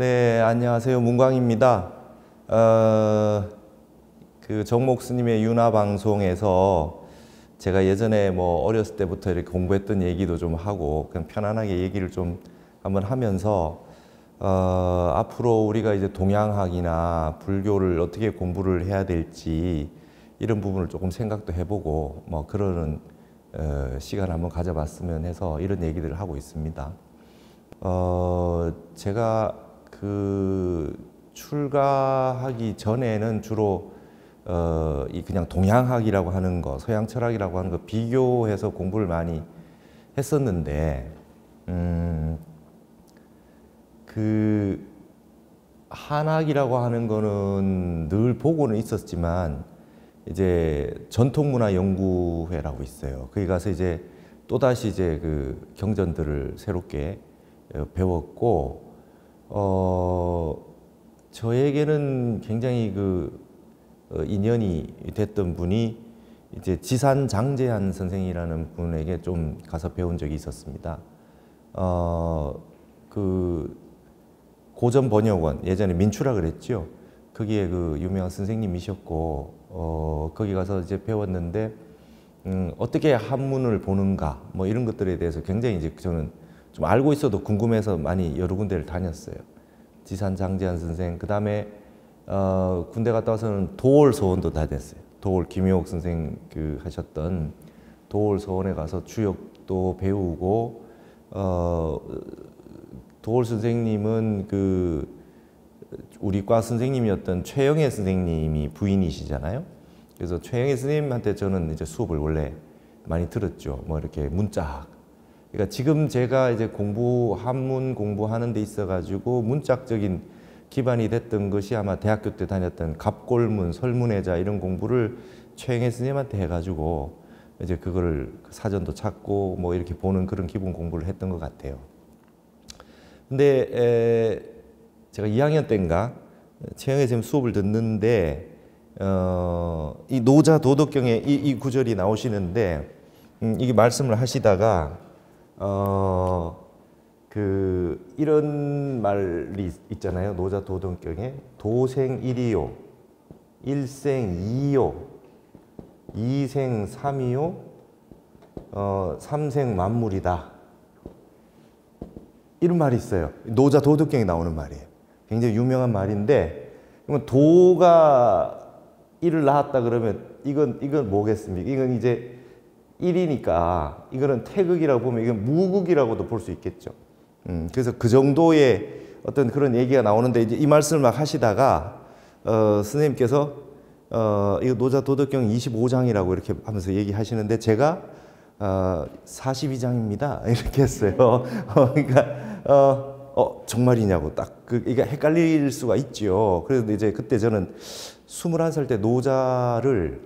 네, 안녕하세요. 문광입니다. 그 정목 스님의 윤화 방송에서 제가 예전에 뭐 어렸을 때부터 이렇게 공부했던 얘기도 좀 하고 그냥 편안하게 얘기를 좀 한번 하면서 앞으로 우리가 이제 동양학이나 불교를 어떻게 공부를 해야 될지 이런 부분을 조금 생각도 해보고 뭐 그러는 시간을 한번 가져봤으면 해서 이런 얘기들을 하고 있습니다. 제가 그 출가하기 전에는 주로 이 그냥 동양학이라고 하는 거, 서양 철학이라고 하는 거 비교해서 공부를 많이 했었는데 그 한학이라고 하는 거는 늘 보고는 있었지만 이제 전통문화연구회라고 있어요. 거기 가서 이제 또다시 이제 그 경전들을 새롭게 배웠고 저에게는 굉장히 그 인연이 됐던 분이 이제 지산 장제한 선생이라는 분에게 좀 가서 배운 적이 있었습니다. 그 고전 번역원, 예전에 민추라 그랬죠. 거기에 그 유명한 선생님이셨고 거기 가서 이제 배웠는데 어떻게 한문을 보는가 뭐 이런 것들에 대해서 굉장히 이제 저는 좀 알고 있어도 궁금해서 많이 여러 군데를 다녔어요. 지산 장제한 선생, 그 다음에 군대 갔다 와서는 도올 서원도 다녔어요. 도올 김효옥 선생 그 하셨던 도올 서원에 가서 주역도 배우고 도올 선생님은 그 우리 과 선생님이었던 최영애 선생님이 부인이시잖아요. 그래서 최영애 선생님한테 저는 이제 수업을 원래 많이 들었죠. 뭐 이렇게 문짝. 그러니까 지금 제가 이제 한문 공부하는 데 있어가지고 문짝적인 기반이 됐던 것이 아마 대학교 때 다녔던 갑골문, 설문해자 이런 공부를 최영애 선생님한테 해가지고 이제 그거를 사전도 찾고 뭐 이렇게 보는 그런 기본 공부를 했던 것 같아요. 근데 제가 2학년 때인가 최영애 선생님 수업을 듣는데 이 노자 도덕경에 이 구절이 나오시는데 이게 말씀을 하시다가 이런 말이 있잖아요. 노자 도덕경에 도생일이요, 일생이요, 이생삼이요, 삼생만물이다. 이런 말이 있어요. 노자 도덕경에 나오는 말이에요. 굉장히 유명한 말인데, 그러면 도가 일을 낳았다 그러면 이건 뭐겠습니까? 이건 이제 일이니까 이거는 태극이라고 보면 이건 무극이라고도 볼 수 있겠죠. 그래서 그 정도의 어떤 그런 얘기가 나오는데 이제 이 말씀을 막 하시다가 선생님께서 이거 노자 도덕경 25장이라고 이렇게 하면서 얘기하시는데 제가 42장입니다 이렇게 했어요. 그러니까 정말이냐고 딱 이게 헷갈릴 수가 있죠. 그래서 이제 그때 저는 21살 때 노자를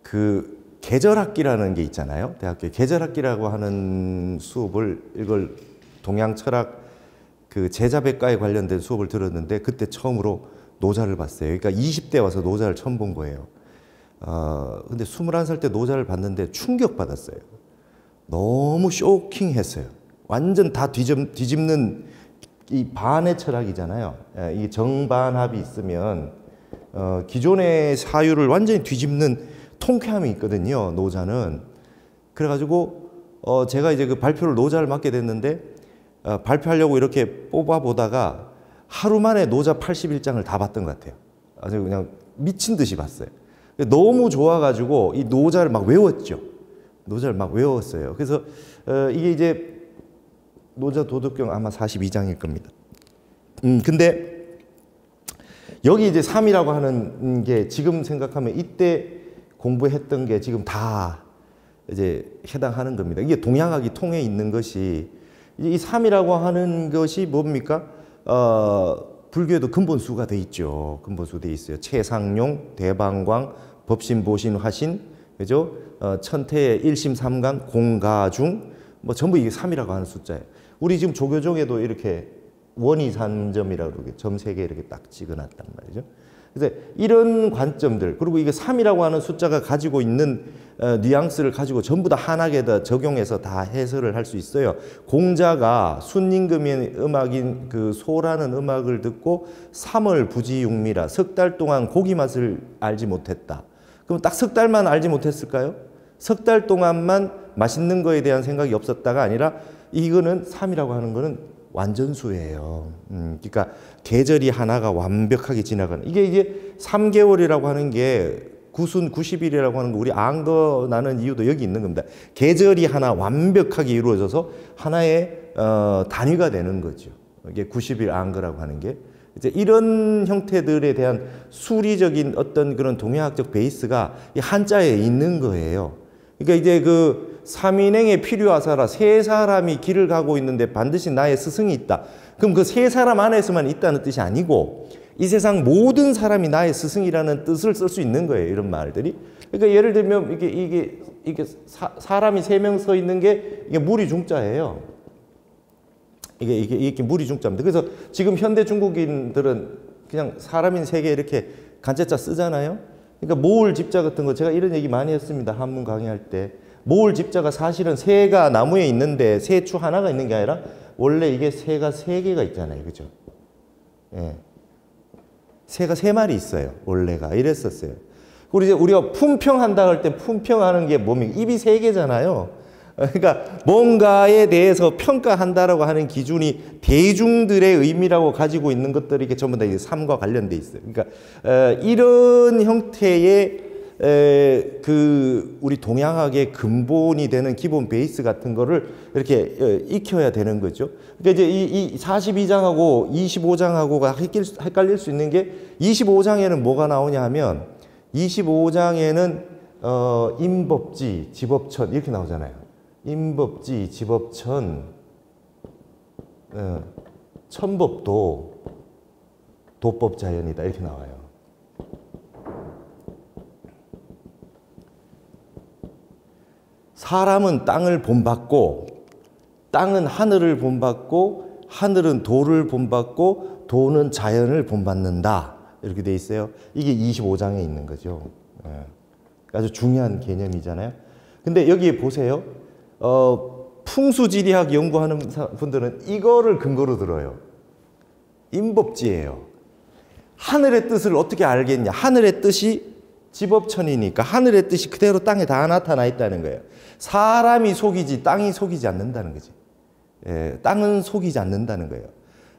그 계절학기라는 게 있잖아요. 대학교에 계절학기라고 하는 수업을 이걸 동양철학 그 제자백과에 관련된 수업을 들었는데 그때 처음으로 노자를 봤어요. 그러니까 20대 와서 노자를 처음 본 거예요. 근데 21살 때 노자를 봤는데 충격받았어요. 너무 쇼킹했어요. 완전 다 뒤집는 이 반의 철학이잖아요. 이 정반합이 있으면 기존의 사유를 완전히 뒤집는 통쾌함이 있거든요. 노자는. 그래가지고 제가 이제 그 발표를 노자를 맡게 됐는데 발표하려고 이렇게 뽑아보다가 하루 만에 노자 81장을 다 봤던 것 같아요. 아주 그냥 미친 듯이 봤어요. 너무 좋아가지고 이 노자를 막 외웠죠. 노자를 막 외웠어요. 그래서 이게 이제 노자 도덕경 아마 42장일 겁니다. 근데 여기 이제 3이라고 하는 게 지금 생각하면 이때 공부했던 게 지금 다 이제 해당하는 겁니다. 이게 동양학이 통해 있는 것이 이 3이라고 하는 것이 뭡니까? 불교에도 근본수가 돼 있죠. 근본수 돼 있어요. 최상용, 대방광, 법신, 보신, 화신, 그죠? 천태의 일심 삼강, 공가중, 뭐 전부 이게 3이라고 하는 숫자예요. 우리 지금 조교종에도 이렇게 원이산점이라고 그러게 점 3개 이렇게 딱 찍어놨단 말이죠. 그래서 이런 관점들, 그리고 이게 3이라고 하는 숫자가 가지고 있는 뉘앙스를 가지고 전부 다 한학에다 적용해서 다 해설을 할 수 있어요. 공자가 순임금의 음악인 그 소라는 음악을 듣고 3월 부지육미라 석 달 동안 고기 맛을 알지 못했다. 그럼 딱 석 달만 알지 못했을까요? 석 달 동안만 맛있는 거에 대한 생각이 없었다가 아니라 이거는 3이라고 하는 거는 완전수예요. 그러니까 계절이 하나가 완벽하게 지나가는 이게 3개월이라고 하는 게 구순 90일이라고 하는 거 우리 안 거 나는 이유도 여기 있는 겁니다. 계절이 하나 완벽하게 이루어져서 하나의 단위가 되는 거죠. 이게 90일 안 거라고 하는 게 이제 이런 형태들에 대한 수리적인 어떤 그런 동양학적 베이스가 이 한자에 있는 거예요. 그러니까 이제 그 삼인행에 필요하사라 세 사람이 길을 가고 있는데 반드시 나의 스승이 있다. 그럼 그 세 사람 안에서만 있다는 뜻이 아니고 이 세상 모든 사람이 나의 스승이라는 뜻을 쓸 수 있는 거예요. 이런 말들이. 그러니까 예를 들면 이게 사람이 3명 서 있는 게 이게 무리 중자예요. 이게 무리 중자입니다. 그래서 지금 현대 중국인들은 그냥 사람인 3개 이렇게 간체자 쓰잖아요. 그러니까 모을 집자 같은 거 제가 이런 얘기 많이 했습니다. 한문 강의할 때. 모을 집자가 사실은 새가 나무에 있는데 새추 하나가 있는 게 아니라 원래 이게 새가 3개가 있잖아요. 그죠? 예. 새가 3마리 있어요. 원래가. 이랬었어요. 그리고 이제 우리가 품평한다 할 때 품평하는 게 뭡니까? 입이 3개잖아요. 그러니까 뭔가에 대해서 평가한다라고 하는 기준이 대중들의 의미라고 가지고 있는 것들이 이게 전부 다 이제 삶과 관련돼 있어요. 그러니까 이런 형태의 그 우리 동양학의 근본이 되는 기본 베이스 같은 거를 이렇게 익혀야 되는 거죠. 그러니까 이제 이 42장하고 25장하고가 헷갈릴 수 있는 게 25장에는 뭐가 나오냐 하면 25장에는 임법지, 지법천 이렇게 나오잖아요. 임법지, 지법천, 천법도, 도법자연이다 이렇게 나와요. 사람은 땅을 본받고 땅은 하늘을 본받고 하늘은 도를 본받고 도는 자연을 본받는다 이렇게 돼 있어요. 이게 25장에 있는 거죠. 아주 중요한 개념이잖아요. 근데 여기 보세요. 풍수지리학 연구하는 분들은 이거를 근거로 들어요. 임법지예요. 하늘의 뜻을 어떻게 알겠냐. 하늘의 뜻이 지법천이니까 하늘의 뜻이 그대로 땅에 다 나타나 있다는 거예요. 사람이 속이지 땅이 속이지 않는다는 거지. 땅은 속이지 않는다는 거예요.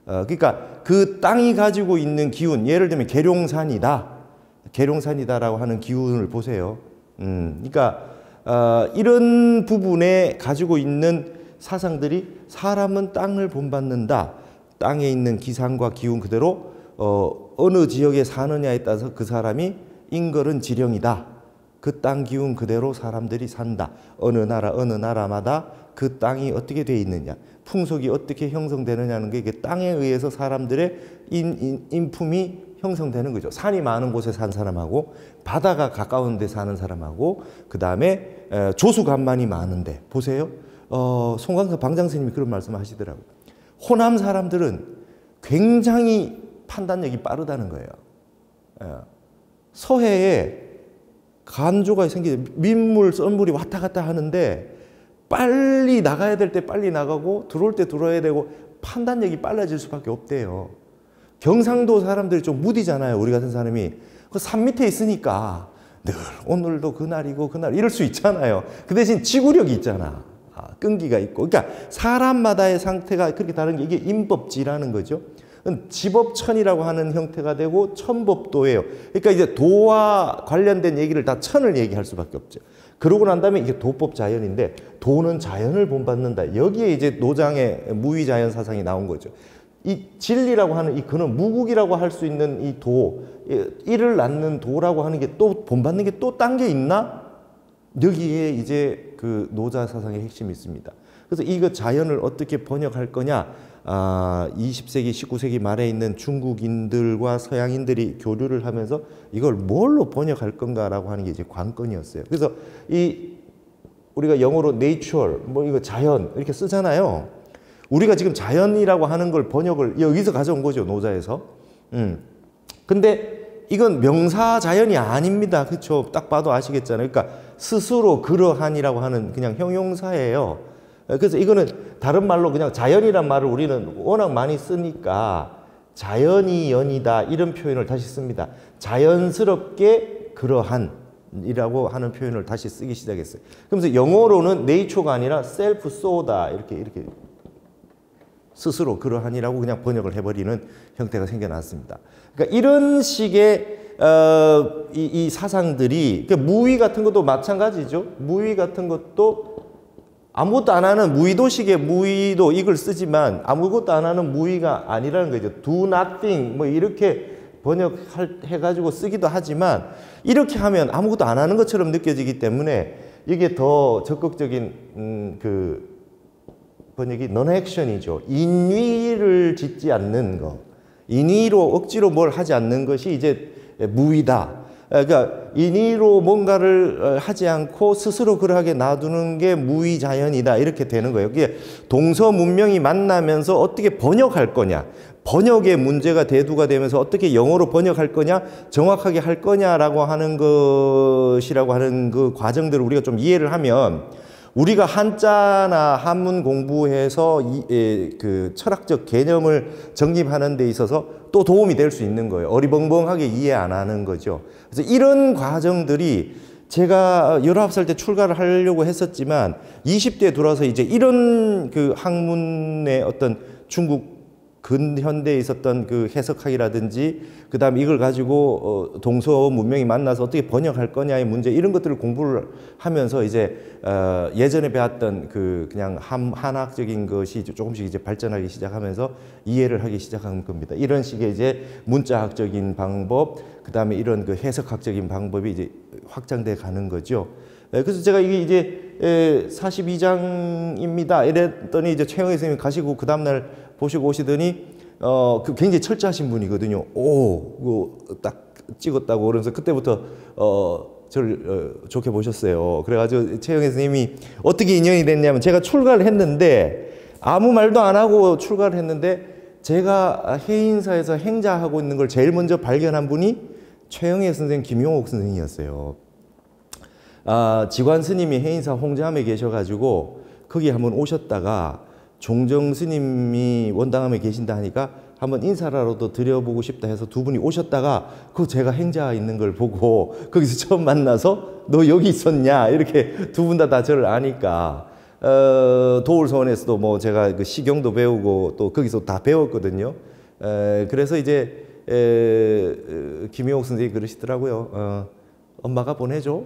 그러니까 그 땅이 가지고 있는 기운, 예를 들면 계룡산이다. 계룡산이다라고 하는 기운을 보세요. 그러니까 이런 부분에 가지고 있는 사상들이 사람은 땅을 본받는다. 땅에 있는 기상과 기운 그대로 어느 지역에 사느냐에 따라서 그 사람이 인걸은 지령이다. 그 땅 기운 그대로 사람들이 산다. 어느 나라마다 그 땅이 어떻게 되어 있느냐, 풍속이 어떻게 형성되느냐는 게 이게 땅에 의해서 사람들의 인품이 형성되는 거죠. 산이 많은 곳에 산 사람하고 바다가 가까운 데 사는 사람하고 그 다음에 조수간만이 많은데 보세요. 송광섭 방장스님이 그런 말씀 하시더라고요. 호남 사람들은 굉장히 판단력이 빠르다는 거예요. 서해에 간조가 생기죠. 민물, 썰물이 왔다 갔다 하는데 빨리 나가야 될 때 빨리 나가고 들어올 때 들어야 되고 판단력이 빨라질 수밖에 없대요. 경상도 사람들이 좀 무디잖아요. 우리 같은 사람이. 그 산 밑에 있으니까 늘 오늘도 그날이고 그날 이럴 수 있잖아요. 그 대신 지구력이 있잖아. 끈기가 있고. 그러니까 사람마다의 상태가 그렇게 다른 게 이게 임법지라는 거죠. 지법천이라고 하는 형태가 되고 천법도예요. 그러니까 이제 도와 관련된 얘기를 다 천을 얘기할 수밖에 없죠. 그러고 난 다음에 이게 도법자연인데 도는 자연을 본받는다. 여기에 이제 노장의 무위자연 사상이 나온 거죠. 이 진리라고 하는 이 그는 무국이라고 할 수 있는 이 도, 이를 낳는 도라고 하는 게 또 본받는 게 또 딴 게 있나? 여기에 이제 그 노자 사상의 핵심이 있습니다. 그래서 이거 자연을 어떻게 번역할 거냐? 20세기, 19세기 말에 있는 중국인들과 서양인들이 교류를 하면서 이걸 뭘로 번역할 건가라고 하는 게 이제 관건이었어요. 그래서 우리가 영어로 nature, 뭐 이거 자연 이렇게 쓰잖아요. 우리가 지금 자연이라고 하는 걸 번역을 여기서 가져온 거죠, 노자에서. 근데 이건 명사자연이 아닙니다. 그렇죠? 딱 봐도 아시겠잖아요. 그러니까 스스로 그러한이라고 하는 그냥 형용사예요. 그래서 이거는 다른 말로 그냥 자연이란 말을 우리는 워낙 많이 쓰니까 자연이 연이다 이런 표현을 다시 씁니다. 자연스럽게 그러한이라고 하는 표현을 다시 쓰기 시작했어요. 그러면서 영어로는 nature가 아니라 self so다 이렇게 스스로 그러한이라고 그냥 번역을 해버리는 형태가 생겨났습니다. 그러니까 이런 식의 이 사상들이 그러니까 무의 같은 것도 마찬가지죠. 무의 같은 것도 아무것도 안 하는 무의도식의 무의도 이걸 쓰지만 아무것도 안 하는 무의가 아니라는 거죠. do nothing 뭐 이렇게 번역해가지고 쓰기도 하지만 이렇게 하면 아무것도 안 하는 것처럼 느껴지기 때문에 이게 더 적극적인 그 번역이 non-action이죠. 인위를 짓지 않는 거. 인위로 억지로 뭘 하지 않는 것이 이제 무의다. 그러니까 인위로 뭔가를 하지 않고 스스로 그러하게 놔두는 게 무의자연이다. 이렇게 되는 거예요. 그게 동서 문명이 만나면서 어떻게 번역할 거냐. 번역의 문제가 대두가 되면서 어떻게 영어로 번역할 거냐, 정확하게 할 거냐라고 하는 것이라고 하는 그 과정들을 우리가 좀 이해를 하면 우리가 한자나 한문 공부해서 그 철학적 개념을 정립하는 데 있어서 또 도움이 될 수 있는 거예요. 어리벙벙하게 이해 안 하는 거죠. 그래서 이런 과정들이 제가 19살 때 출가를 하려고 했었지만 20대에 들어와서 이제 이런 그 학문의 어떤 중국 근현대에 있었던 그 해석학이라든지 그 다음에 이걸 가지고 동서 문명이 만나서 어떻게 번역할 거냐의 문제 이런 것들을 공부를 하면서 이제 예전에 배웠던 그 그냥 한학적인 것이 조금씩 이제 발전하기 시작하면서 이해를 하기 시작한 겁니다. 이런 식의 이제 문자학적인 방법 그 다음에 이런 그 해석학적인 방법이 이제 확장돼 가는 거죠. 그래서 제가 이게 이제 42장입니다. 이랬더니 이제 최영애 선생님이 가시고 그 다음날 보시고 오시더니 그 굉장히 철저하신 분이거든요. 오, 딱 찍었다고 그러면서 그때부터 저를 좋게 보셨어요. 그래가지고 최영애 선생님이 어떻게 인연이 됐냐면 제가 출가를 했는데 아무 말도 안 하고 출가를 했는데 제가 해인사에서 행자하고 있는 걸 제일 먼저 발견한 분이 최영애 선생, 김용옥 선생이었어요. 지관 스님이 해인사 홍자암에 계셔가지고 거기 한번 오셨다가 종정 스님이 원당함에 계신다 하니까 한번 인사라도 드려보고 싶다 해서 두 분이 오셨다가 그 제가 행자 있는 걸 보고 거기서 처음 만나서 너 여기 있었냐 이렇게 두 분 다 저를 아니까 도울서원에서도 뭐 제가 그 시경도 배우고 또 거기서 다 배웠거든요. 그래서 이제 김용옥 선생님이 그러시더라고요. 엄마가 보내줘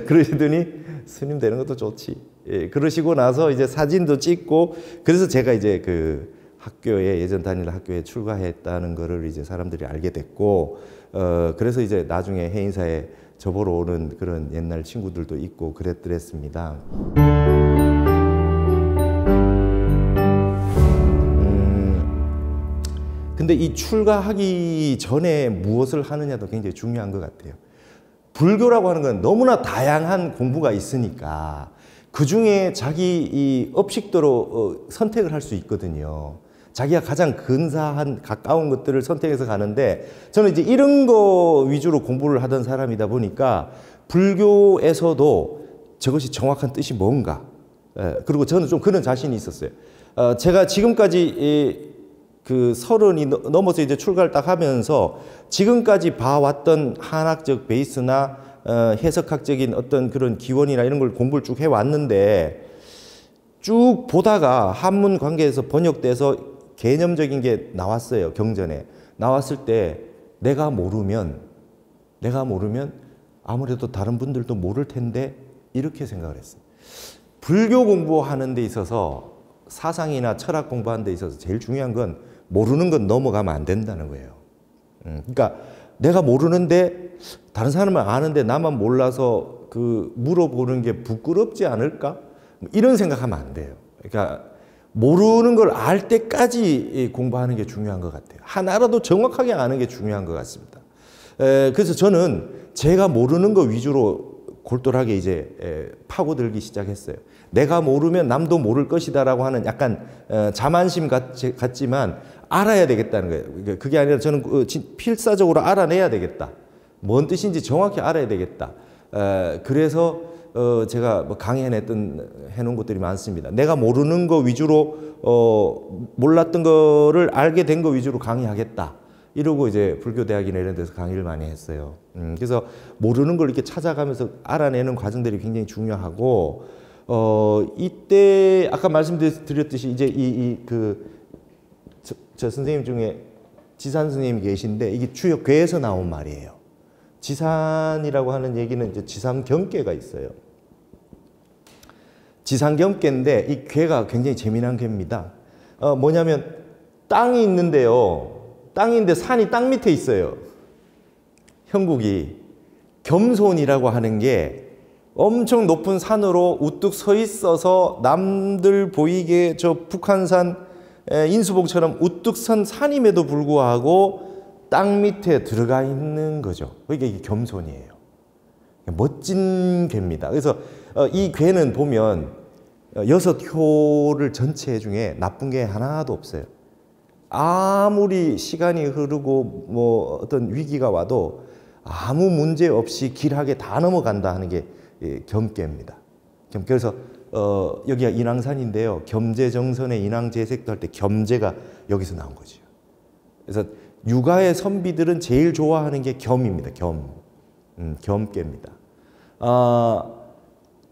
그러시더니 스님 되는 것도 좋지. 그러시고 나서 이제 사진도 찍고 그래서 제가 이제 그 학교에 예전 다니는 학교에 출가했다는 거를 이제 사람들이 알게 됐고 그래서 이제 나중에 해인사에 저보러 오는 그런 옛날 친구들도 있고 그랬더랬습니다. 근데 이 출가하기 전에 무엇을 하느냐도 굉장히 중요한 것 같아요. 불교라고 하는 건 너무나 다양한 공부가 있으니까 그 중에 자기 이 업식대로 선택을 할 수 있거든요. 자기가 가장 근사한 가까운 것들을 선택해서 가는데 저는 이제 이런 거 위주로 공부를 하던 사람이다 보니까 불교에서도 저것이 정확한 뜻이 뭔가 그리고 저는 좀 그런 자신이 있었어요. 제가 지금까지 그 30이 넘어서 이제 출가를 딱 하면서 지금까지 봐왔던 한학적 베이스나 해석학적인 어떤 그런 기원이나 이런 걸 공부를 쭉 해왔는데 쭉 보다가 한문 관계에서 번역돼서 개념적인 게 나왔어요. 경전에 나왔을 때 내가 모르면 아무래도 다른 분들도 모를 텐데 이렇게 생각을 했어요. 불교 공부하는 데 있어서 사상이나 철학 공부하는 데 있어서 제일 중요한 건 모르는 건 넘어가면 안 된다는 거예요. 그러니까 내가 모르는데 다른 사람은 아는데 나만 몰라서 그 물어보는 게 부끄럽지 않을까? 이런 생각하면 안 돼요. 그러니까 모르는 걸 알 때까지 공부하는 게 중요한 것 같아요. 하나라도 정확하게 아는 게 중요한 것 같습니다. 그래서 저는 제가 모르는 거 위주로 골똘하게 이제 파고들기 시작했어요. 내가 모르면 남도 모를 것이다라고 하는 약간 자만심 같지만 알아야 되겠다는 거예요. 그게 아니라 저는 필사적으로 알아내야 되겠다. 뭔 뜻인지 정확히 알아야 되겠다. 그래서 제가 뭐 해놓은 것들이 많습니다. 내가 모르는 거 위주로 몰랐던 거를 알게 된 거 위주로 강의하겠다. 이러고 이제 불교대학이나 이런 데서 강의를 많이 했어요. 그래서 모르는 걸 이렇게 찾아가면서 알아내는 과정들이 굉장히 중요하고, 이때 아까 말씀드렸듯이 이제 저 선생님 중에 지산 선생님이 계신데 이게 주요 괴에서 나온 말이에요. 지산이라고 하는 얘기는 이제 지산경계가 있어요. 지산경계인데 이 괴가 굉장히 재미난 괴입니다. 뭐냐면 땅이 있는데요. 땅인데 산이 땅 밑에 있어요. 형국이. 겸손이라고 하는 게 엄청 높은 산으로 우뚝 서 있어서 남들 보이게 저 북한산 인수봉처럼 우뚝 선 산임에도 불구하고 땅 밑에 들어가 있는 거죠. 그러니까 이게 겸손이에요. 멋진 괴입니다. 그래서 이 괴는 보면 6효를 전체 중에 나쁜 게 하나도 없어요. 아무리 시간이 흐르고 뭐 어떤 위기가 와도 아무 문제 없이 길하게 다 넘어간다 하는 게 겸괴입니다. 그래서 여기가 인왕산인데요. 겸재정선의 인왕재색도 할 때 겸재가 여기서 나온 거죠. 그래서 육아의 선비들은 제일 좋아하는 게 겸입니다. 겸괴입니다.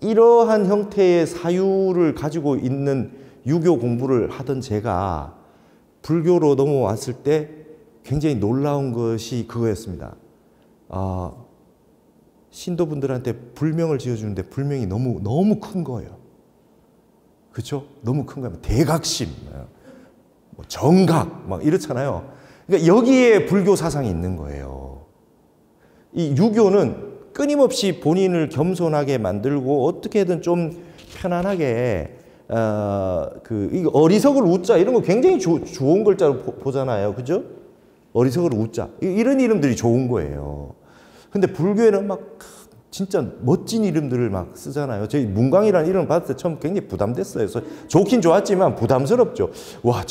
이러한 형태의 사유를 가지고 있는 유교 공부를 하던 제가 불교로 넘어왔을 때 굉장히 놀라운 것이 그거였습니다. 신도분들한테 불명을 지어주는데 불명이 너무 큰 거예요. 그렇죠? 너무 큰 거예요. 대각심, 뭐 정각, 막 이렇잖아요. 그러니까 여기에 불교 사상이 있는 거예요. 이 유교는 끊임없이 본인을 겸손하게 만들고 어떻게든 좀 편안하게 이거 어리석을 웃자 이런 거 굉장히 좋은 글자로 보잖아요. 그죠? 어리석을 웃자. 이런 이름들이 좋은 거예요. 근데 불교에는 막 진짜 멋진 이름들을 막 쓰잖아요. 저희 문광이라는 이름을 받을 때 처음 굉장히 부담됐어요. 그래서 좋긴 좋았지만 부담스럽죠. 와,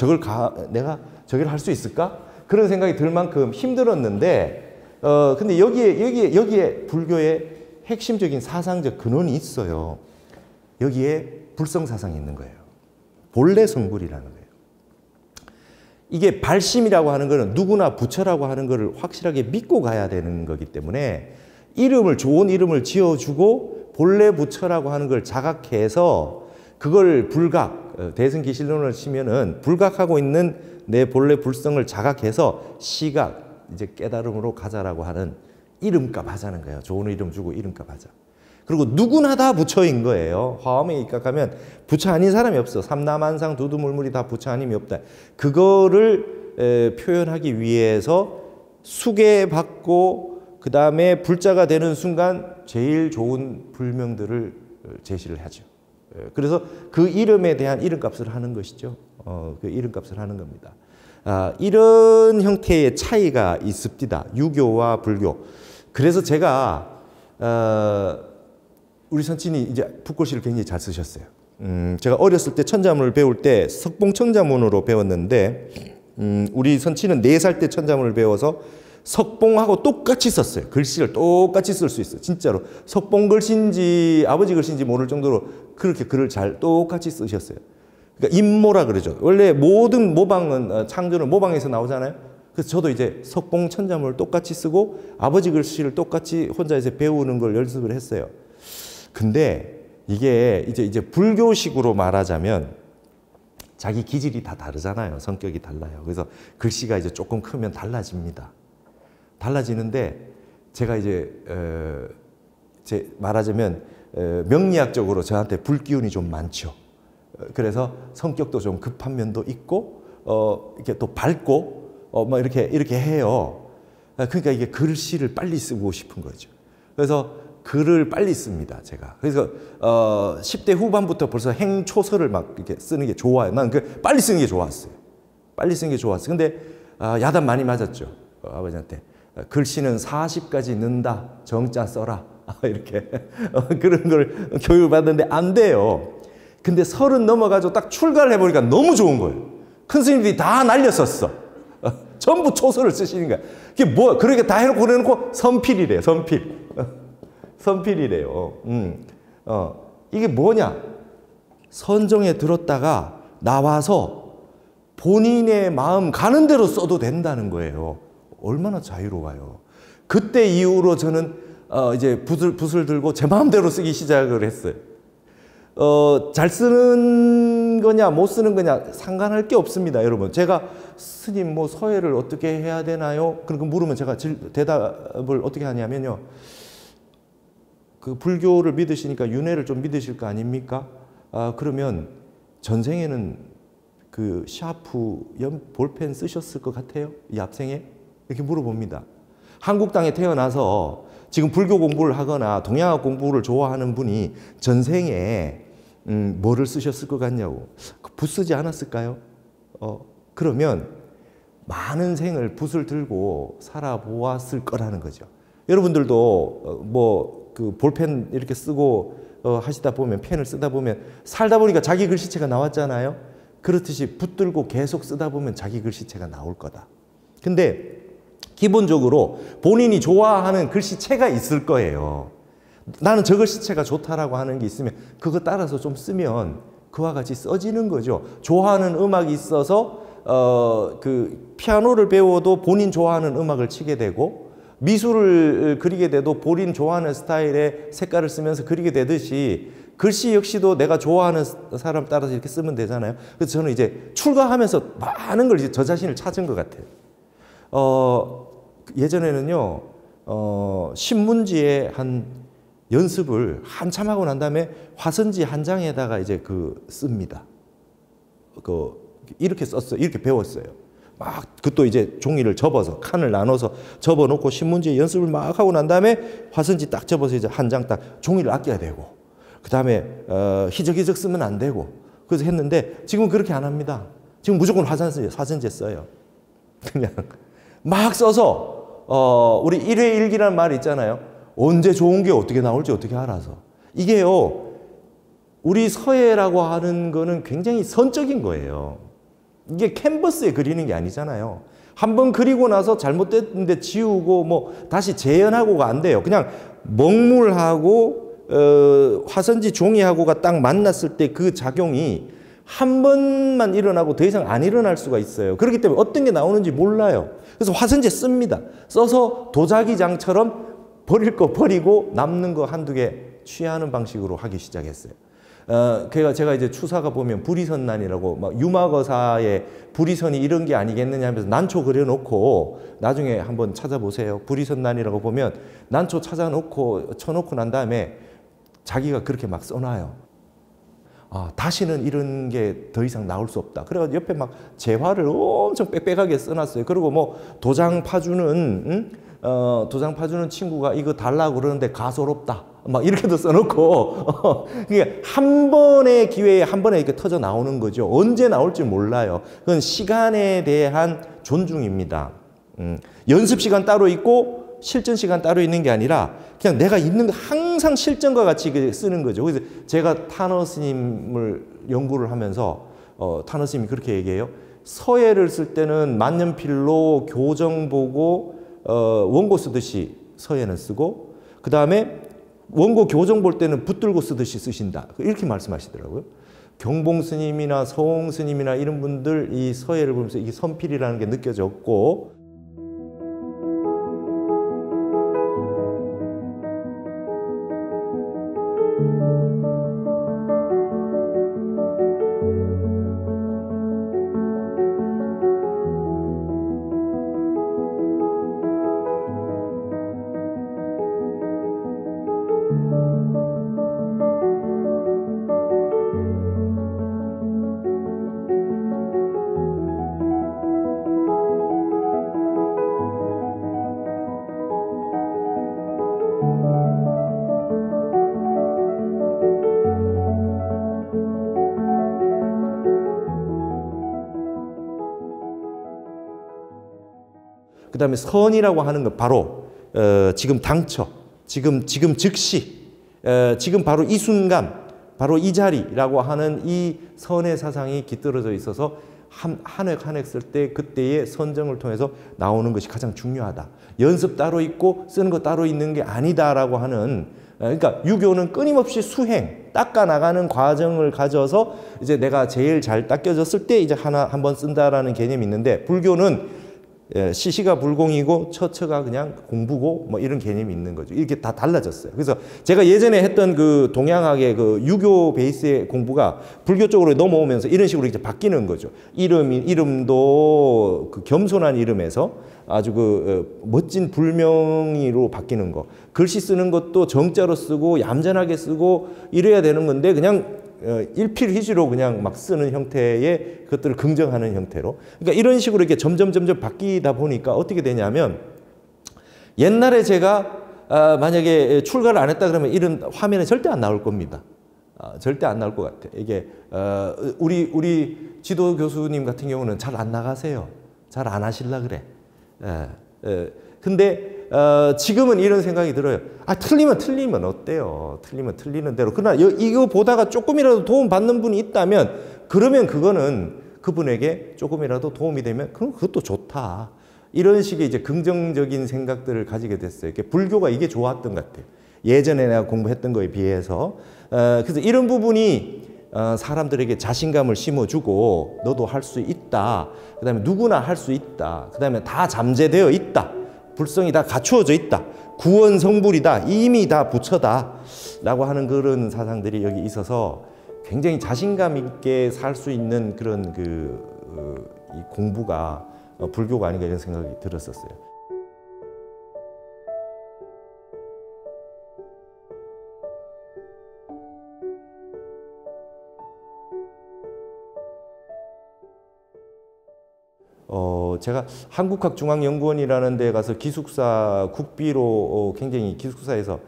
내가 저걸 할 수 있을까? 그런 생각이 들 만큼 힘들었는데, 근데 여기에 불교의 핵심적인 사상적 근원이 있어요. 여기에 불성사상이 있는 거예요. 본래 성불이라는 거예요. 이게 발심이라고 하는 거는 누구나 부처라고 하는 거를 확실하게 믿고 가야 되는 거기 때문에 좋은 이름을 지어주고 본래 부처라고 하는 걸 자각해서 그걸 대승기실론을 치면은 불각하고 있는 내 본래 불성을 자각해서 시각, 이제 깨달음으로 가자라고 하는 이름값 하자는 거예요. 좋은 이름 주고 이름값 하자. 그리고 누구나 다 부처인 거예요. 화엄에 입각하면 부처 아닌 사람이 없어. 삼라만상 두두물물이 다 부처 아님이 없다. 그거를 표현하기 위해서 수계받고 그 다음에 불자가 되는 순간 제일 좋은 불명들을 제시를 하죠. 그래서 그 이름에 대한 이름값을 하는 것이죠. 그 이름값을 하는 겁니다. 이런 형태의 차이가 있습니다. 유교와 불교. 그래서 제가 우리 선친이 이제 북글씨를 굉장히 잘 쓰셨어요. 제가 어렸을 때 천자문을 배울 때 석봉천자문으로 배웠는데 우리 선친은 4살 때 천자문을 배워서 석봉하고 똑같이 썼어요. 글씨를 똑같이 쓸 수 있어요. 진짜로. 석봉 글씨인지 아버지 글씨인지 모를 정도로 그렇게 글을 잘 똑같이 쓰셨어요. 그러니까 임모라 그러죠. 원래 모든 모방은 창조는 모방에서 나오잖아요. 그래서 저도 이제 석봉 천자문을 똑같이 쓰고 아버지 글씨를 똑같이 혼자서 배우는 걸 연습을 했어요. 근데 이게 이제 불교식으로 말하자면 자기 기질이 다 다르잖아요. 성격이 달라요. 그래서 글씨가 이제 조금 크면 달라집니다. 달라지는데 제가 이제 말하자면 명리학적으로 저한테 불기운이 좀 많죠. 그래서 성격도 좀 급한 면도 있고 이렇게 또 밝고 막 이렇게 해요. 그러니까 이게 글씨를 빨리 쓰고 싶은 거죠. 그래서 글을 빨리 씁니다, 제가. 그래서 10대 후반부터 벌써 행초서를 막 이렇게 쓰는 게 좋아요. 난 빨리 쓰는 게 좋았어요. 빨리 쓰는 게 좋았어요. 근데 야단 많이 맞았죠, 아버지한테. 글씨는 40까지 는다, 정자 써라. 이렇게 그런 걸 교육을 받았는데 안 돼요. 근데 30 넘어가지고 딱 출가를 해보니까 너무 좋은 거예요. 큰 스님들이 다 날렸었어. 전부 초서를 쓰시는 거야. 이게 뭐, 그렇게 다 해놓고 그래놓고 선필이래요, 선필. 선필이래요. 이게 뭐냐? 선정에 들었다가 나와서 본인의 마음 가는 대로 써도 된다는 거예요. 얼마나 자유로워요. 그때 이후로 저는 이제 붓을 들고 제 마음대로 쓰기 시작을 했어요. 잘 쓰는 거냐 못 쓰는 거냐 상관할 게 없습니다, 여러분. 제가 스님 뭐 서예를 어떻게 해야 되나요? 그렇게 물으면 제가 대답을 어떻게 하냐면요. 그 불교를 믿으시니까 윤회를 좀 믿으실 거 아닙니까? 그러면 전생에는 그 샤프 볼펜 쓰셨을 것 같아요? 이 앞생에? 이렇게 물어봅니다. 한국 땅에 태어나서 지금 불교 공부를 하거나 동양학 공부를 좋아하는 분이 전생에 뭐를 쓰셨을 것 같냐고. 붓 쓰지 않았을까요? 그러면 많은 생을 붓을 들고 살아보았을 거라는 거죠. 여러분들도 뭐 그 볼펜 이렇게 쓰고 하시다 보면, 펜을 쓰다 보면 살다 보니까 자기 글씨체가 나왔잖아요. 그렇듯이 붙들고 계속 쓰다 보면 자기 글씨체가 나올 거다. 근데 기본적으로 본인이 좋아하는 글씨체가 있을 거예요. 나는 저 글씨체가 좋다라고 하는 게 있으면 그거 따라서 좀 쓰면 그와 같이 써지는 거죠. 좋아하는 음악이 있어서 그 피아노를 배워도 본인 좋아하는 음악을 치게 되고, 미술을 그리게 돼도 본인 좋아하는 스타일의 색깔을 쓰면서 그리게 되듯이 글씨 역시도 내가 좋아하는 사람 따라서 이렇게 쓰면 되잖아요. 그래서 저는 이제 출가하면서 많은 걸 이제 저 자신을 찾은 것 같아요. 예전에는요, 신문지에 한 연습을 한참 하고 난 다음에 화선지 한 장에다가 이제 씁니다. 이렇게 썼어요. 이렇게 배웠어요. 막 그것도 이제 종이를 접어서 칸을 나눠서 접어놓고 신문지에 연습을 막 하고 난 다음에 화선지 딱 접어서 이제 한 장 딱 종이를 아껴야 되고, 그 다음에 희적희적 쓰면 안 되고, 그래서 했는데 지금은 그렇게 안 합니다. 지금 무조건 화선지에 써요. 그냥 막 써서 우리 일회일기라는 말이 있잖아요. 언제 좋은 게 어떻게 나올지 어떻게 알아서. 이게요, 우리 서예라고 하는 거는 굉장히 선적인 거예요. 이게 캔버스에 그리는 게 아니잖아요. 한번 그리고 나서 잘못됐는데 지우고 뭐 다시 재현하고가 안 돼요. 그냥 먹물하고 화선지 종이하고가 딱 만났을 때 그 작용이 한 번만 일어나고 더 이상 안 일어날 수가 있어요. 그렇기 때문에 어떤 게 나오는지 몰라요. 그래서 화선지에 씁니다. 써서 도자기장처럼 버릴 거 버리고 남는 거 한두 개 취하는 방식으로 하기 시작했어요. 제가 이제 추사가 보면 불이선난이라고 막 유마거사의 불이선이 이런 게 아니겠느냐 하면서 난초 그려놓고 나중에 한번 찾아보세요. 불이선난이라고 보면 난초 찾아놓고 쳐놓고 난 다음에 자기가 그렇게 막 써놔요. 다시는 이런 게 더 이상 나올 수 없다. 그래가지고 옆에 막 재화를 엄청 빽빽하게 써놨어요. 그리고 뭐 도장 파주는 친구가 이거 달라고 그러는데 가소롭다. 막 이렇게도 써놓고 그게 한 번의 기회에 한 번에 이렇게 터져 나오는 거죠. 언제 나올지 몰라요. 그건 시간에 대한 존중입니다. 연습 시간 따로 있고 실전 시간 따로 있는 게 아니라 그냥 내가 있는 거 항상 실전과 같이 쓰는 거죠. 그래서 제가 타너 스님을 연구를 하면서 타너 스님이 그렇게 얘기해요. 서예를 쓸 때는 만년필로 교정 보고 원고 쓰듯이 서예는 쓰고, 그 다음에 원고 교정 볼 때는 붙들고 쓰듯이 쓰신다. 이렇게 말씀하시더라고요. 경봉 스님이나 서홍 스님이나 이런 분들 이 서예를 보면서 이게 선필이라는 게 느껴졌고, 그 다음에 선이라고 하는 건 바로 지금 당처, 지금 즉시, 지금 바로 이 순간, 바로 이 자리라고 하는 이 선의 사상이 깃들어져 있어서 한 획 한 획 쓸 때 그때의 선정을 통해서 나오는 것이 가장 중요하다. 연습 따로 있고 쓰는 거 따로 있는 게 아니다라고 하는, 그러니까 유교는 끊임없이 수행, 닦아 나가는 과정을 가져서 이제 내가 제일 잘 닦여졌을 때 이제 한 번 쓴다라는 개념이 있는데, 불교는 시시가 불공이고 처처가 그냥 공부고 뭐 이런 개념이 있는 거죠. 이렇게 다 달라졌어요. 그래서 제가 예전에 했던 그 동양학의 그 유교 베이스의 공부가 불교 쪽으로 넘어오면서 이런 식으로 이제 바뀌는 거죠. 이름도 그 겸손한 이름에서 아주 그 멋진 불명의로 바뀌는 거. 글씨 쓰는 것도 정자로 쓰고 얌전하게 쓰고 이래야 되는 건데 그냥 일필휘지로 그냥 막 쓰는 형태의 것들을 긍정하는 형태로. 그러니까 이런 식으로 이렇게 점점 바뀌다 보니까 어떻게 되냐면, 옛날에 제가 만약에 출가를 안 했다 그러면 이런 화면에 절대 안 나올 겁니다. 절대 안 나올 것 같아. 이게 우리 지도 교수님 같은 경우는 잘 안 나가세요. 잘 안 하실라 그래. 근데 지금은 이런 생각이 들어요. 틀리면 어때요? 틀리면 틀리는 대로. 그러나 이거 보다가 조금이라도 도움 받는 분이 있다면, 그러면 그거는 그분에게 조금이라도 도움이 되면 그럼 그것도 좋다. 이런 식의 이제 긍정적인 생각들을 가지게 됐어요. 불교가 이게 좋았던 것 같아요. 예전에 내가 공부했던 거에 비해서. 그래서 이런 부분이 사람들에게 자신감을 심어주고, 너도 할 수 있다. 그 다음에 누구나 할 수 있다. 그 다음에 다 잠재되어 있다. 불성이 다 갖추어져 있다. 구원 성불이다. 이미 다 부처다. 라고 하는 그런 사상들이 여기 있어서 굉장히 자신감 있게 살 수 있는 그런 이 공부가 불교가 아닌가 이런 생각이 들었었어요. 제가 한국학중앙연구원이라는 데 가서 기숙사 국비로 굉장히 기숙사에서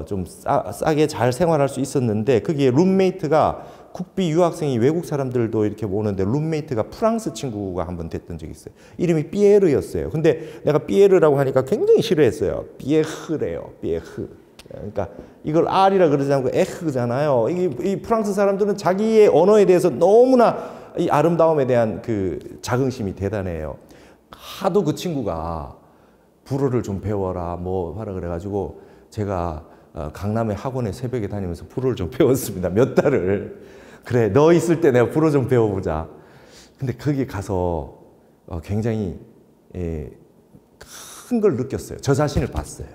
좀 싸게 잘 생활할 수 있었는데, 거기에 룸메이트가 국비 유학생이 외국 사람들도 이렇게 오는데 룸메이트가 프랑스 친구가 한번 됐던 적이 있어요. 이름이 삐에르였어요. 근데 내가 삐에르라고 하니까 굉장히 싫어했어요. 삐에흐래요. 삐에흐. 그러니까 이걸 R이라 그러지 않고 에흐잖아요. 이 프랑스 사람들은 자기의 언어에 대해서 너무나 이 아름다움에 대한 그 자긍심이 대단해요. 하도 그 친구가 불어를 좀 배워라 뭐 하라 그래가지고 제가 강남의 학원에 새벽에 다니면서 불어를 좀 배웠습니다. 몇 달을. 그래, 너 있을 때 내가 불어 좀 배워보자. 근데 거기 가서 굉장히 큰 걸 느꼈어요. 저 자신을 봤어요.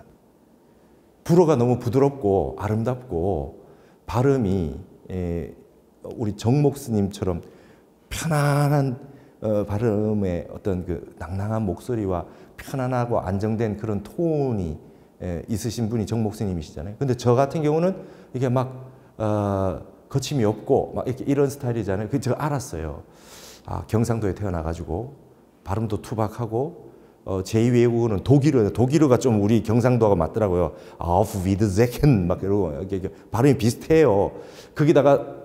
불어가 너무 부드럽고 아름답고 발음이 우리 정목 스님처럼 편안한 발음의 어떤 그 낭낭한 목소리와 편안하고 안정된 그런 톤이 있으신 분이 정목 스님이시잖아요. 근데 저 같은 경우는 이게 막 거침이 없고 막 이렇게 이런 스타일이잖아요. 그 제가 알았어요. 경상도에 태어나가지고 발음도 투박하고 제2 외국어는 독일어예요. 독일어가 좀 우리 경상도가 맞더라고요. auf Wiedersehen 막 이러고 발음이 비슷해요. 거기다가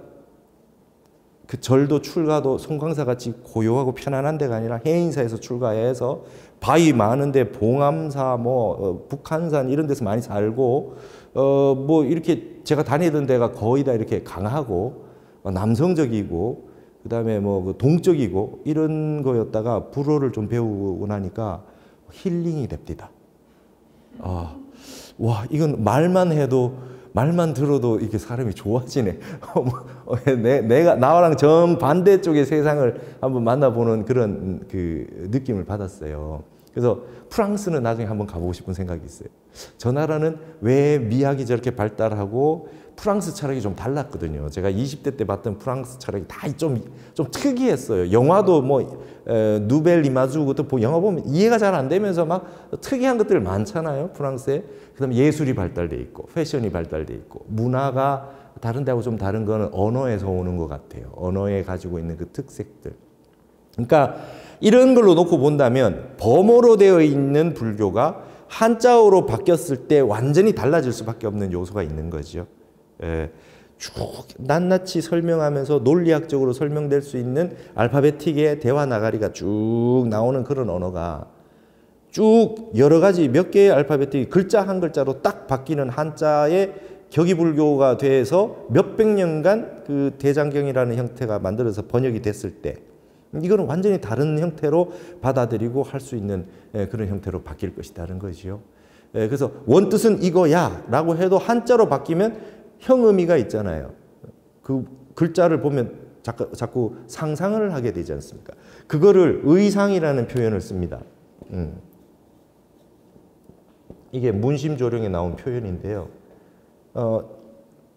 그 절도 출가도 송광사 같이 고요하고 편안한 데가 아니라 해인사에서 출가해서 바위 많은데 봉암사 뭐 북한산 이런 데서 많이 살고 뭐 이렇게 제가 다니던 데가 거의 다 이렇게 강하고 남성적이고 그다음에 뭐 동적이고 이런 거였다가 불어를 좀 배우고 나니까 힐링이 됩니다. 와, 이건 말만 들어도 이렇게 사람이 좋아지네. 내가 나랑 정반대쪽의 세상을 한번 만나보는 그런 그 느낌을 받았어요. 그래서 프랑스는 나중에 한번 가보고 싶은 생각이 있어요. 저 나라는 왜 미학이 저렇게 발달하고 프랑스 철학이 좀 달랐거든요. 제가 20대 때 봤던 프랑스 철학이 다 좀 특이했어요. 영화도 뭐 누벨 이마주 그것도 영화 보면 이해가 잘 안 되면서 막 특이한 것들 많잖아요. 프랑스에. 그다음에 예술이 발달돼 있고 패션이 발달돼 있고 문화가 다른 데하고 좀 다른 거는 언어에서 오는 것 같아요. 언어에 가지고 있는 그 특색들. 그러니까 이런 걸로 놓고 본다면 범어로 되어 있는 불교가 한자어로 바뀌었을 때 완전히 달라질 수밖에 없는 요소가 있는 거죠. 쭉 낱낱이 설명하면서 논리학적으로 설명될 수 있는 알파베틱의 대화 나가리가 쭉 나오는 그런 언어가 쭉 여러 가지 몇 개의 알파베틱이 글자 한 글자로 딱 바뀌는 한자의 격이불교가 돼서 몇백 년간 그 대장경이라는 형태가 만들어서 번역이 됐을 때 이거는 완전히 다른 형태로 받아들이고 할 수 있는 그런 형태로 바뀔 것이다는 거지요. 그래서 원뜻은 이거야 라고 해도 한자로 바뀌면 형의미가 있잖아요. 그 글자를 보면 자꾸 상상을 하게 되지 않습니까? 그거를 의상이라는 표현을 씁니다. 이게 문심조령에 나온 표현인데요.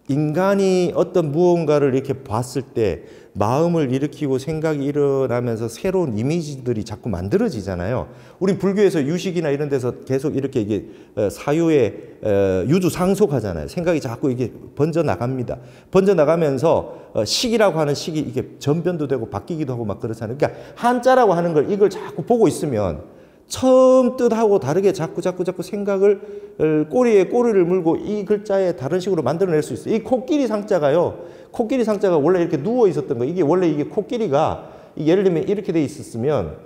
인간이 어떤 무언가를 이렇게 봤을 때 마음을 일으키고 생각이 일어나면서 새로운 이미지들이 자꾸 만들어지잖아요. 우리 불교에서 유식이나 이런 데서 계속 이렇게 이게 사유에 유주상속하잖아요. 생각이 자꾸 이게 번져 나갑니다. 번져 나가면서 식이라고 하는 식이 이게 전변도 되고 바뀌기도 하고 막 그렇잖아요. 그러니까 한자라고 하는 걸 이걸 자꾸 보고 있으면 처음 뜻하고 다르게 자꾸 생각을 꼬리에 꼬리를 물고 이 글자에 다른 식으로 만들어낼 수 있어요. 이 코끼리 상자가요. 코끼리 상자가 원래 이렇게 누워 있었던 거. 이게 원래 이게 코끼리가 예를 들면 이렇게 돼 있었으면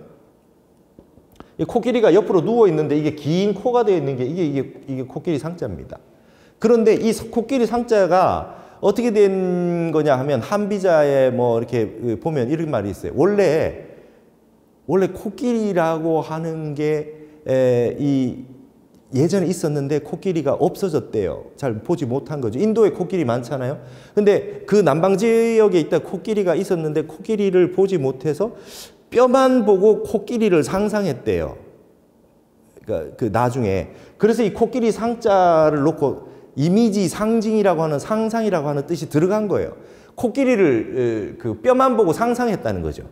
이 코끼리가 옆으로 누워 있는데 이게 긴 코가 되어 있는 게 이게 코끼리 상자입니다. 그런데 이 코끼리 상자가 어떻게 된 거냐 하면 한비자에 뭐 이렇게 보면 이런 말이 있어요. 원래 코끼리라고 하는 게 예전에 있었는데 코끼리가 없어졌대요. 잘 보지 못한 거죠. 인도에 코끼리 많잖아요. 근데 그 남방 지역에 있다 코끼리가 있었는데 코끼리를 보지 못해서 뼈만 보고 코끼리를 상상했대요. 그러니까 그 나중에. 그래서 이 코끼리 상자를 놓고 이미지 상징이라고 하는 상상이라고 하는 뜻이 들어간 거예요. 코끼리를 그 뼈만 보고 상상했다는 거죠.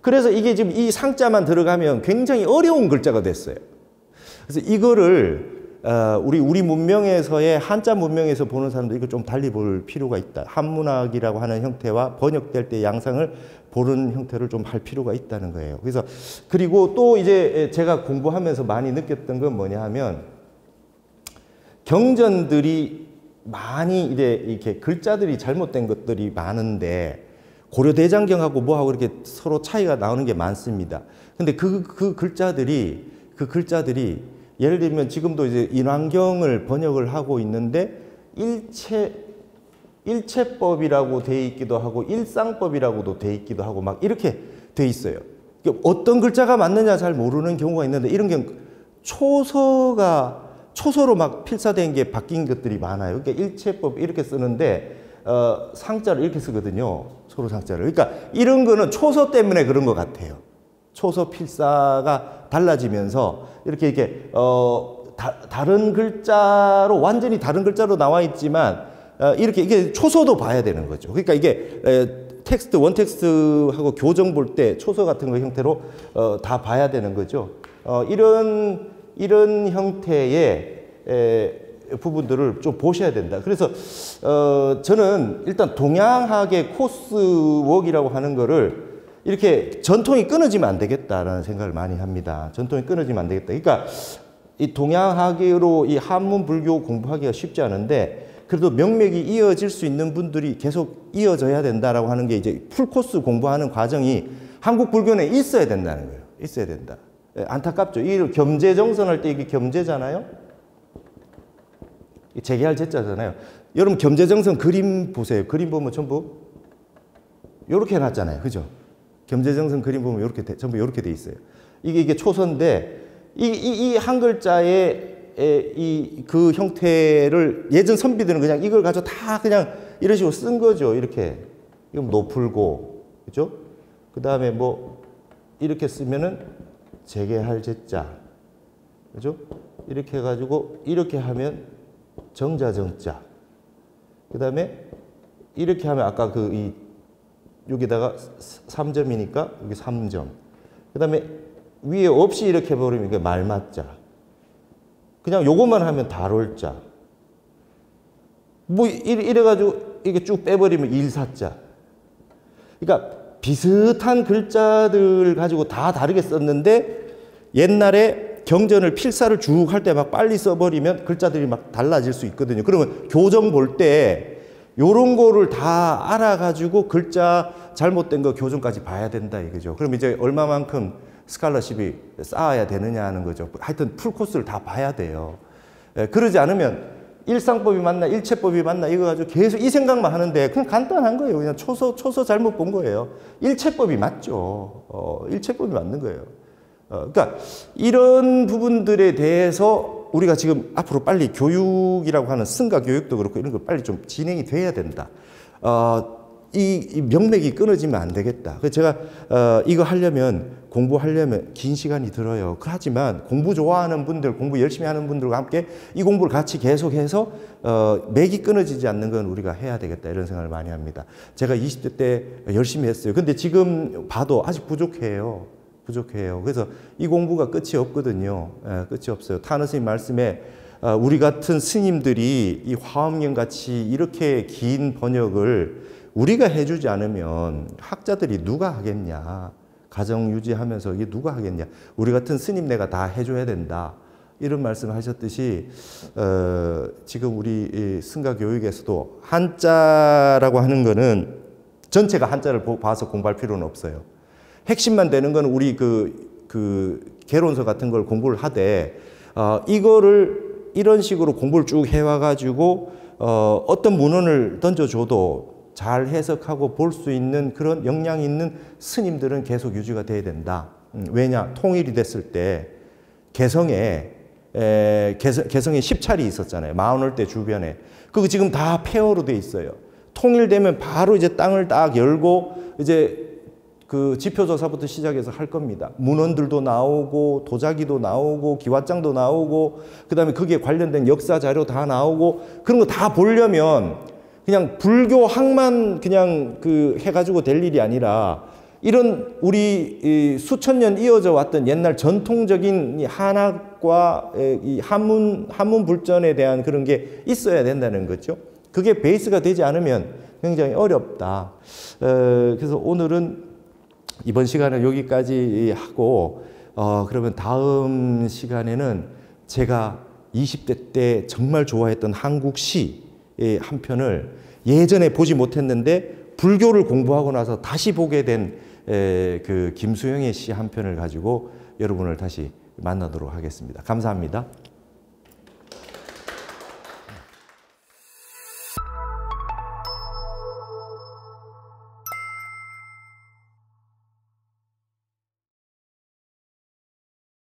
그래서 이게 지금 이 상자만 들어가면 굉장히 어려운 글자가 됐어요. 그래서 이거를 우리 문명에서의 한자 문명에서 보는 사람들 이거 좀 달리 볼 필요가 있다. 한문학이라고 하는 형태와 번역될 때 양상을 보는 형태를 좀 할 필요가 있다는 거예요. 그래서 그리고 또 이제 제가 공부하면서 많이 느꼈던 건 뭐냐 하면 경전들이 많이 이렇게 글자들이 잘못된 것들이 많은데 고려대장경하고 뭐하고 이렇게 서로 차이가 나오는 게 많습니다. 근데 그 글자들이 예를 들면 지금도 이제 인왕경을 번역을 하고 있는데 일체법이라고 돼 있기도 하고 일상법이라고도 돼 있기도 하고 막 이렇게 돼 있어요. 어떤 글자가 맞느냐 잘 모르는 경우가 있는데 이런 경우 초서로 막 필사된 게 바뀐 것들이 많아요. 그러니까 일체법 이렇게 쓰는데 상자를 이렇게 쓰거든요. 소로 상자를. 그러니까 이런 거는 초서 때문에 그런 것 같아요. 초서 필사가 달라지면서 이렇게 다른 글자로 완전히 다른 글자로 나와 있지만 이게 초서도 봐야 되는 거죠. 그러니까 이게 원텍스트하고 교정 볼 때 초서 같은 거 형태로 다 봐야 되는 거죠. 이런 형태의 부분들을 좀 보셔야 된다. 그래서 저는 일단 동양학의 코스웍이라고 하는 거를 이렇게 전통이 끊어지면 안 되겠다라는 생각을 많이 합니다. 전통이 끊어지면 안 되겠다. 그러니까 이 동양학으로 이 한문 불교 공부하기가 쉽지 않은데 그래도 명맥이 이어질 수 있는 분들이 계속 이어져야 된다라고 하는 게 이제 풀코스 공부하는 과정이 한국 불교는 있어야 된다는 거예요. 있어야 된다. 안타깝죠. 이 겸재정선할 때 이게 겸재잖아요. 재계할 제자잖아요. 여러분 겸재정선 그림 보세요. 그림 보면 전부 이렇게 해놨잖아요. 그죠? 겸재정선 그림 보면 이렇게 전부 이렇게 돼 있어요. 이게 초서인데 이 한 글자의 그 형태를 예전 선비들은 그냥 이걸 가지고 다 그냥 이런 식으로 쓴 거죠. 이렇게 이건 노풀고 그죠? 그 다음에 뭐 이렇게 쓰면은 재계할 제자 그죠? 이렇게 해가지고 이렇게 하면 정자정자. 그 다음에 이렇게 하면 아까 여기다가 3점이니까 여기 3점. 그 다음에 위에 없이 이렇게 해버리면 이게 말맞자. 그냥 요것만 하면 다롤자. 뭐 이래가지고 이게 쭉 빼버리면 일사자. 그러니까 비슷한 글자들 가지고 다 다르게 썼는데 옛날에 경전을 필사를 쭉 할 때 막 빨리 써버리면 글자들이 막 달라질 수 있거든요. 그러면 교정 볼 때 요런 거를 다 알아가지고 글자 잘못된 거 교정까지 봐야 된다 이거죠. 그럼 이제 얼마만큼 스칼러십이 쌓아야 되느냐 하는 거죠. 하여튼 풀코스를 다 봐야 돼요. 그러지 않으면 일상법이 맞나 일체법이 맞나 이거 가지고 계속 이 생각만 하는데 그냥 간단한 거예요. 그냥 초서 잘못 본 거예요. 일체법이 맞죠. 일체법이 맞는 거예요. 그러니까 이런 부분들에 대해서 우리가 지금 앞으로 빨리 교육이라고 하는 승가 교육도 그렇고 이런 거 빨리 좀 진행이 돼야 된다. 이 명맥이 끊어지면 안 되겠다. 그래서 제가 이거 하려면 공부하려면 긴 시간이 들어요. 하지만 공부 좋아하는 분들, 공부 열심히 하는 분들과 함께 이 공부를 같이 계속해서 맥이 끊어지지 않는 건 우리가 해야 되겠다 이런 생각을 많이 합니다. 제가 20대 때 열심히 했어요. 근데 지금 봐도 아직 부족해요. 그래서 이 공부가 끝이 없거든요. 끝이 없어요. 타너 스님 말씀에 우리 같은 스님들이 이 화엄경 같이 이렇게 긴 번역을 우리가 해주지 않으면 학자들이 누가 하겠냐. 가정 유지하면서 이게 누가 하겠냐. 우리 같은 스님네가 다 해줘야 된다. 이런 말씀을 하셨듯이 지금 우리 승가 교육에서도 한자라고 하는 거는 전체가 한자를 봐서 공부할 필요는 없어요. 핵심만 되는 건 우리 그 개론서 같은 걸 공부를 하되 이거를 이런 식으로 공부를 쭉 해와가지고 어떤 문헌을 던져줘도 잘 해석하고 볼 수 있는 그런 역량 있는 스님들은 계속 유지가 돼야 된다. 왜냐? 통일이 됐을 때 개성에 10차리 있었잖아요. 마흔월대 주변에. 그거 지금 다 폐허로 돼 있어요. 통일되면 바로 이제 땅을 딱 열고 이제 그 지표조사부터 시작해서 할 겁니다. 문헌들도 나오고 도자기도 나오고 기와장도 나오고 그다음에 거기에 관련된 역사 자료 다 나오고 그런 거 다 보려면 그냥 불교 학만 그냥 그 해가지고 될 일이 아니라 이런 우리 수천 년 이어져 왔던 옛날 전통적인 이 한학과 이 한문 불전에 대한 그런 게 있어야 된다는 거죠. 그게 베이스가 되지 않으면 굉장히 어렵다. 그래서 오늘은 이번 시간은 여기까지 하고 그러면 다음 시간에는 제가 20대 때 정말 좋아했던 한국 시 한 편을 예전에 보지 못했는데 불교를 공부하고 나서 다시 보게 된 그 김수영의 시 한 편을 가지고 여러분을 다시 만나도록 하겠습니다. 감사합니다.